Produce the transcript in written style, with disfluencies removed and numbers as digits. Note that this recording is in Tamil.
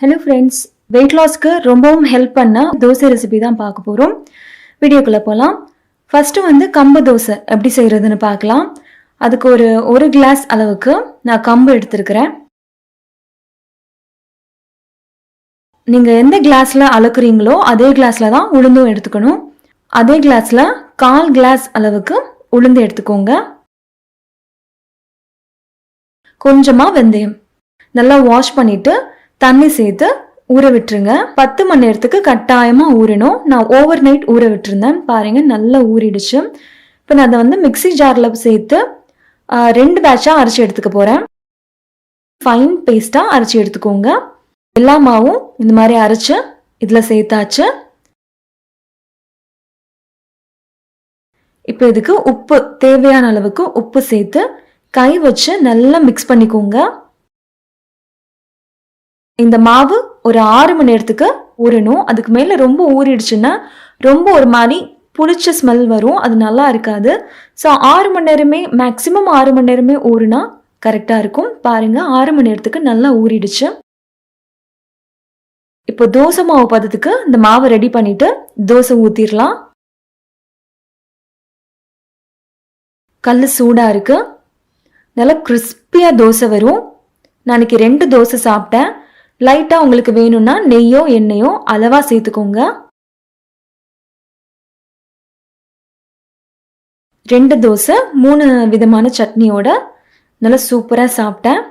ஹலோ ஃப்ரெண்ட்ஸ், வெயிட் லாஸ்க்கு ரொம்பவும் ஹெல்ப் பண்ண தோசை ரெசிபி தான் பார்க்க போகிறோம். வீடியோக்குள்ளே போகலாம். ஃபஸ்ட்டு கம்பு தோசை எப்படி செய்கிறதுன்னு பார்க்கலாம். அதுக்கு ஒரு கிளாஸ் அளவுக்கு நான் கம்பு எடுத்துருக்கிறேன். நீங்கள் எந்த கிளாஸில் அளக்குறீங்களோ அதே கிளாஸில் தான் உளுந்தும் எடுத்துக்கணும். அதே கிளாஸில் 1/4 கிளாஸ் அளவுக்கு உளுந்து எடுத்துக்கோங்க. கொஞ்சமாக வெந்தயம் நல்லா வாஷ் பண்ணிவிட்டு தண்ணி சேர்த்து ஊற விட்டுருங்க. 10 மணி நேரத்துக்கு கட்டாயமாக ஊறணும். நான் ஓவர் நைட் ஊற விட்டுருந்தேன். பாருங்கள், நல்லா ஊறிடுச்சு. இப்போ நான் அதை மிக்சி ஜாரில் சேர்த்து 2 பேட்சாக அரைச்சி எடுத்துக்க போகிறேன். ஃபைன் பேஸ்ட்டாக அரைச்சி எடுத்துக்கோங்க. எல்லா மாவும் இந்த மாதிரி அரைச்சி இதில் சேர்த்தாச்சு. இப்போ இதுக்கு உப்பு, தேவையான அளவுக்கு உப்பு சேர்த்து கை வச்சு நல்லா மிக்ஸ் பண்ணிக்கோங்க. இந்த மாவு ஒரு 6 மணி நேரத்துக்கு ஊறணும். அதுக்கு மேலே ரொம்ப ஊறிடுச்சுன்னா ரொம்ப ஒரு மாதிரி புளிச்ச ஸ்மெல் வரும், அது நல்லா இருக்காது. ஸோ 6 மணி நேரமே, மேக்ஸிமம் 6 மணி நேரமே ஊறுனா கரெக்டாக இருக்கும். பாருங்கள், 6 மணி நேரத்துக்கு நல்லா ஊறிடுச்சு. இப்போ தோசை மாவு பதத்துக்கு இந்த மாவை ரெடி பண்ணிட்டு தோசை ஊற்றிடலாம். கல் சூடாக இருக்கு. நல்லா கிறிஸ்பியாக தோசை வரும். நான் இன்னைக்கு 2 தோசை சாப்பிட்டேன். லைட்டாக உங்களுக்கு வேணும்னா நெய்யோ எண்ணெயோ அளவாக சேர்த்துக்கோங்க. 2 தோசை 3 விதமான சட்னியோட நல்லா சூப்பராக சாப்பிட்டேன்.